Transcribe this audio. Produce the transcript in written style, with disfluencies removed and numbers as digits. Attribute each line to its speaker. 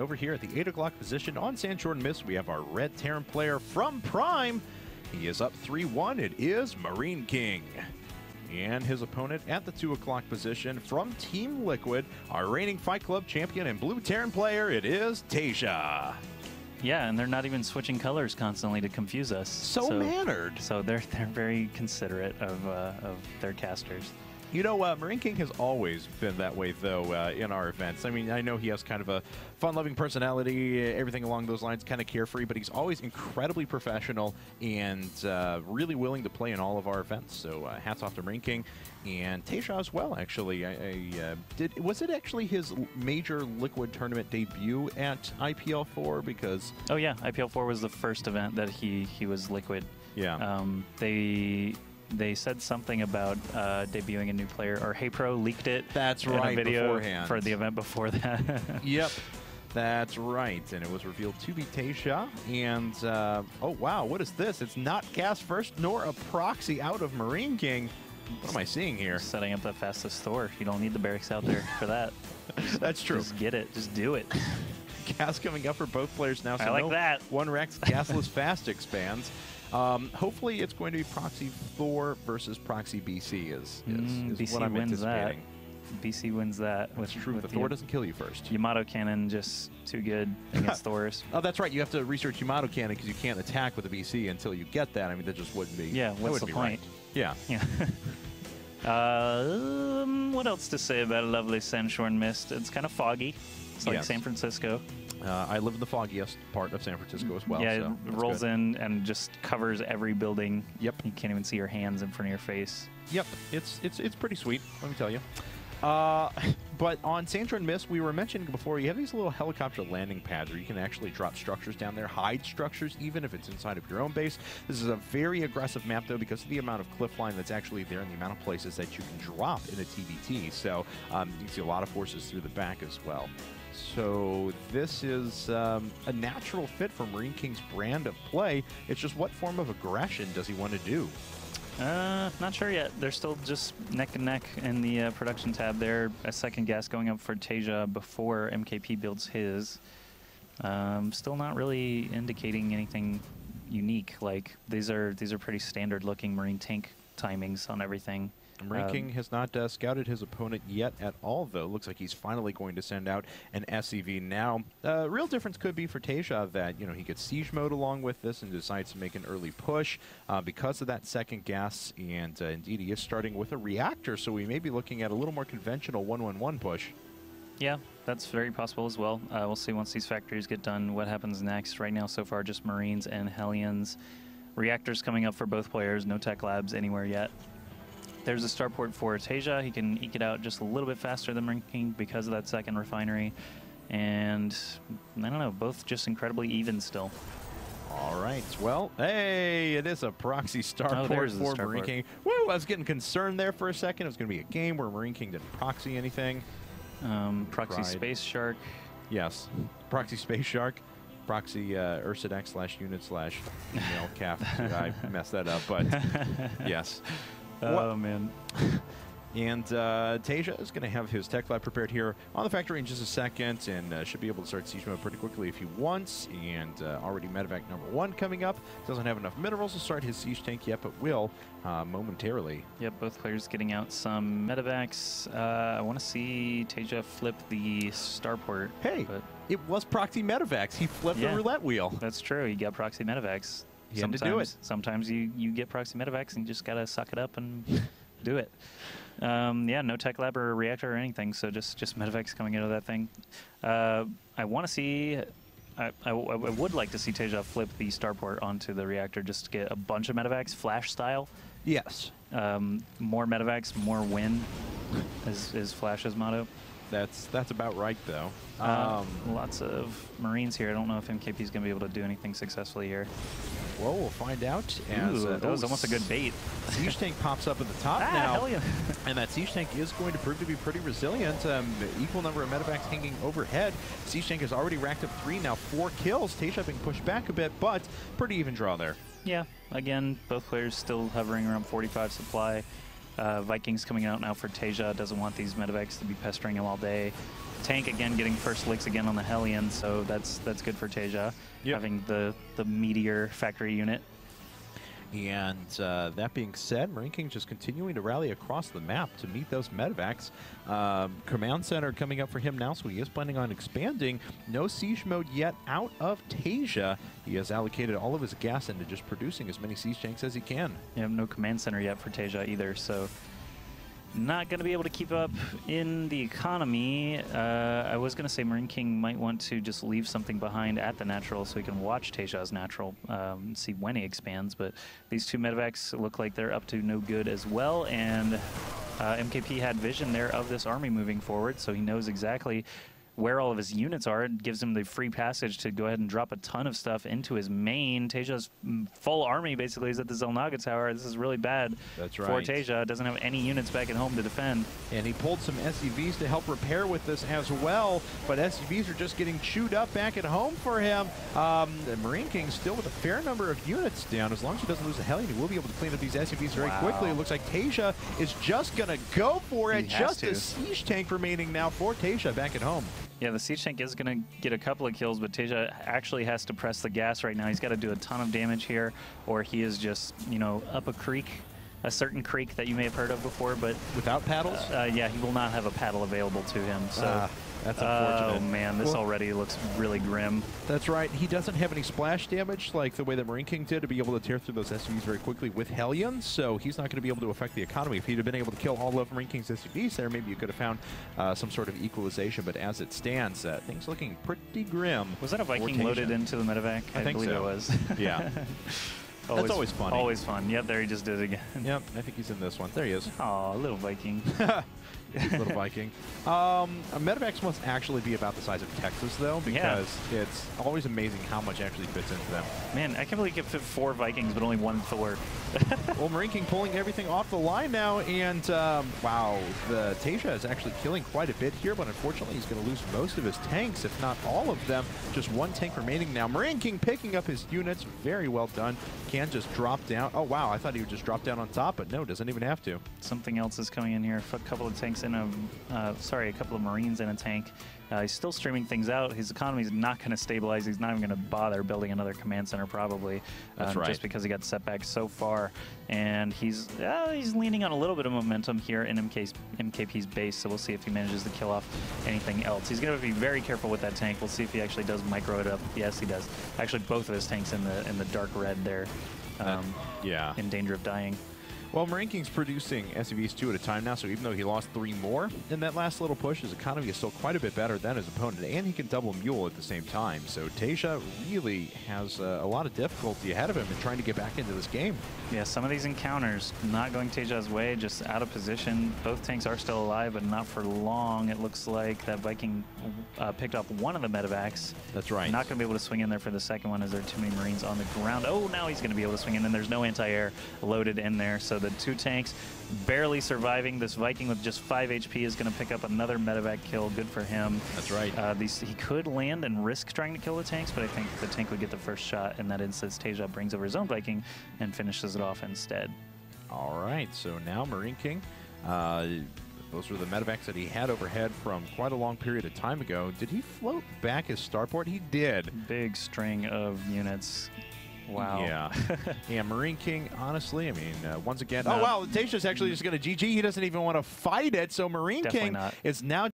Speaker 1: over here at the 8 o'clock position on Sandshore Mist, we have our red Terran player from Prime. He is up 3-1. It is MarineKing. And his opponent at the 2 o'clock position from Team Liquid, our reigning Fight Club champion and blue Terran player, it is TaeJa.
Speaker 2: Yeah, and they're not even switching colors constantly to confuse us.
Speaker 1: So mannered.
Speaker 2: So they're very considerate of their casters.
Speaker 1: You know, MarineKing has always been that way, though, in our events. I mean, I know he has kind of a fun-loving personality, everything along those lines, kind of carefree, but he's always incredibly professional and really willing to play in all of our events. So hats off to MarineKing and TaeJa as well, actually. Was it actually his major Liquid tournament debut at IPL 4? Because...
Speaker 2: Oh, yeah. IPL 4 was the first event that he was Liquid.
Speaker 1: Yeah.
Speaker 2: They said something about debuting a new player, or Hey Pro leaked it.
Speaker 1: That's
Speaker 2: in
Speaker 1: right,
Speaker 2: a video
Speaker 1: beforehand.
Speaker 2: for the event before that.
Speaker 1: Yep, that's right. And it was revealed to be TaeJa. And, oh, wow, what is this? It's not cast first nor a proxy out of MarineKing. What am I seeing here?
Speaker 2: Setting up the fastest Thor. You don't need the barracks out there for that.
Speaker 1: That's true.
Speaker 2: Just get it. Just do it.
Speaker 1: Gas coming up for both players now. So
Speaker 2: I like that.
Speaker 1: One Rex gasless fast expands. Hopefully it's going to be Proxy Thor versus Proxy BC is
Speaker 2: BC
Speaker 1: what I'm
Speaker 2: wins
Speaker 1: anticipating.
Speaker 2: That. BC wins that.
Speaker 1: That's true, but Thor doesn't kill you first.
Speaker 2: Yamato Cannon just too good against Thors.
Speaker 1: Oh, that's right. You have to research Yamato Cannon because you can't attack with a BC until you get that. I mean, that just wouldn't be.
Speaker 2: Yeah, what's the point?
Speaker 1: Right. Yeah.
Speaker 2: Yeah. What else to say about a lovely Sandshore Mist? It's kind of foggy. It's like San Francisco.
Speaker 1: I live in the foggiest part of San Francisco as well.
Speaker 2: Yeah,
Speaker 1: so
Speaker 2: it rolls in and just covers every building.
Speaker 1: Yep.
Speaker 2: You can't even see your hands in front of your face.
Speaker 1: Yep. It's pretty sweet, let me tell you. But on Sandshore Mist, we were mentioning before, you have these little helicopter landing pads where you can actually drop structures down there, hide structures, even if it's inside of your own base. This is a very aggressive map, though, because of the amount of cliff line that's actually there and the amount of places that you can drop in a TBT. So you can see a lot of forces through the back as well. So this is a natural fit for MarineKing's brand of play. It's just what form of aggression does he want to do?
Speaker 2: Not sure yet. They're still just neck and neck in the production tab there. A second gas going up for TaeJa before MKP builds his. Still not really indicating anything unique. Like these are pretty standard looking Marine tank timings on everything.
Speaker 1: MarineKing has not scouted his opponent yet at all, though. Looks like he's finally going to send out an SCV now. Real difference could be for TaeJa that, you know, he gets siege mode along with this and decides to make an early push because of that second gas. And indeed, he is starting with a reactor, so we may be looking at a little more conventional 1-1-1 push.
Speaker 2: Yeah, that's very possible as well. We'll see once these factories get done what happens next. Right now, so far, just Marines and Hellions. Reactors coming up for both players. No tech labs anywhere yet. There's a starport for TaeJa. He can eke it out just a little bit faster than MarineKing because of that second refinery. And I don't know, both just incredibly even still.
Speaker 1: All right. Well, hey, it is a proxy starport for MarineKing. Woo, I was getting concerned there for a second. It was going to be a game where MarineKing didn't proxy anything.
Speaker 2: Proxy Space Shark.
Speaker 1: Yes. Proxy Space Shark. Proxy Ursidex/unit/email calf. I messed that up, but yes.
Speaker 2: Oh, man.
Speaker 1: And TaeJa is going to have his tech lab prepared here on the factory in just a second and should be able to start siege mode pretty quickly if he wants. And already medevac #1 coming up. Doesn't have enough minerals to start his siege tank yet, but will momentarily.
Speaker 2: Yep, both players getting out some medevacs. I want to see TaeJa flip the starport.
Speaker 1: Hey, it was proxy medevacs. He flipped the roulette wheel.
Speaker 2: That's true. He got proxy medevacs.
Speaker 1: He had to do it.
Speaker 2: Sometimes you get proxy medevacs and you just got to suck it up and do it. Yeah, no tech lab or reactor or anything, so just medevacs coming out of that thing. I want to see... I would like to see TaeJa flip the starport onto the reactor just to get a bunch of medevacs, flash style.
Speaker 1: Yes.
Speaker 2: More medevacs, more win is Flash's motto.
Speaker 1: That's about right, though.
Speaker 2: Lots of Marines here. I don't know if MKP is going to be able to do anything successfully here.
Speaker 1: Well, we'll find out. As,
Speaker 2: that was almost a good bait.
Speaker 1: Siege tank pops up at the top now.
Speaker 2: Hell yeah.
Speaker 1: And that siege tank is going to prove to be pretty resilient. Equal number of medevacs hanging overhead. Siege tank has already racked up 3, now 4 kills. TaeJa being pushed back a bit, but pretty even draw there.
Speaker 2: Yeah, again, both players still hovering around 45 supply. Vikings coming out now for TaeJa. Doesn't want these medevacs to be pestering him all day. Tank again getting first licks again on the Hellion, so that's good for TaeJa, having the Meteor factory unit.
Speaker 1: And that being said, MarineKing just continuing to rally across the map to meet those medevacs. Command center coming up for him now, so he is planning on expanding. No siege mode yet out of TaeJa. He has allocated all of his gas into just producing as many siege tanks as he can.
Speaker 2: Yeah, no command center yet for TaeJa either, so not going to be able to keep up in the economy. I was going to say MarineKing might want to just leave something behind at the natural so he can watch TaeJa's natural and see when he expands. But these two medevacs look like they're up to no good as well. And MKP had vision there of this army moving forward, so he knows exactly where all of his units are. It gives him the free passage to go ahead and drop a ton of stuff into his main. TaeJa's full army basically is at the Zelnaga Tower. This is really bad for TaeJa. Doesn't have any units back at home to defend.
Speaker 1: And he pulled some SCVs to help repair with this as well, but SCVs are just getting chewed up back at home for him. MarineKing still with a fair number of units down. As long as he doesn't lose the Hellion, he will be able to clean up these SCVs very quickly. It looks like TaeJa is just going to go for it. Just a siege tank remaining now for TaeJa back at home.
Speaker 2: Yeah, the siege tank is going to get a couple of kills, but TaeJa actually has to press the gas right now. He's got to do a ton of damage here, or he is just, you know, up a creek, a certain creek that you may have heard of before. But
Speaker 1: without paddles?
Speaker 2: Yeah, he will not have a paddle available to him. So
Speaker 1: that's unfortunate.
Speaker 2: Oh, man, this already looks really grim.
Speaker 1: That's right. He doesn't have any splash damage like the way that MarineKing did to be able to tear through those SCVs very quickly with Hellions, so he's not going to be able to affect the economy. If he'd have been able to kill all of MarineKing's SCVs there, maybe you could have found some sort of equalization, but as it stands, things looking pretty grim.
Speaker 2: Was that a Viking loaded into the medevac?
Speaker 1: I think
Speaker 2: believe
Speaker 1: so.
Speaker 2: It was.
Speaker 1: Yeah. That's always fun.
Speaker 2: Always fun. Yep, there he just did it again.
Speaker 1: Yep, I think he's in this one. There he is.
Speaker 2: Aw, little Viking.
Speaker 1: Little Viking. Medevacs must actually be about the size of Texas, though, because it's always amazing how much actually fits into them.
Speaker 2: Man, I can't believe you can fit 4 Vikings, but only 1 Thor.
Speaker 1: Well, MarineKing pulling everything off the line now, and wow, the TaeJa is actually killing quite a bit here, but unfortunately he's going to lose most of his tanks, if not all of them. Just 1 tank remaining now. MarineKing picking up his units. Very well done. Can just drop down. Oh, wow, I thought he would just drop down on top, but no, doesn't even have to.
Speaker 2: Something else is coming in here. A couple of tanks in a, a couple of Marines in a tank. He's still streaming things out. His economy is not going to stabilize. He's not even going to bother building another command center, probably.
Speaker 1: That's right.
Speaker 2: Just because he got setbacks so far. And he's leaning on a little bit of momentum here in MKP's base, so we'll see if he manages to kill off anything else. He's going to be very careful with that tank. We'll see if he actually does micro it up. Yes, he does. Actually, both of his tanks in the dark red there. In danger of dying.
Speaker 1: Well, MarineKing's producing SCVs 2 at a time now, so even though he lost 3 more in that last little push, his economy is still quite a bit better than his opponent, and he can double Mule at the same time. So TaeJa really has a lot of difficulty ahead of him in trying to get back into this game.
Speaker 2: Yeah, some of these encounters not going TaeJa's way, just out of position. Both tanks are still alive, but not for long. It looks like that Viking picked up 1 of the medevacs.
Speaker 1: That's right.
Speaker 2: Not going to be able to swing in there for the second one as there are too many Marines on the ground. Oh, now he's going to be able to swing in, and there's no anti-air loaded in there. So the 2 tanks barely surviving. This Viking with just 5 HP is going to pick up another medevac kill. Good for him.
Speaker 1: That's right.
Speaker 2: He could land and risk trying to kill the tanks, but I think the tank would get the first shot. In that instance, TaeJa brings over his own Viking and finishes it off instead.
Speaker 1: All right, so now MarineKing. Those were the medevacs that he had overhead from quite a long period of time ago. Did he float back his starport? He did.
Speaker 2: Big string of units. Wow.
Speaker 1: Yeah. Yeah, MarineKing, honestly, I mean, once again, oh, wow, TaeJa's actually just going to GG. He doesn't even want to fight it, so MarineKing is now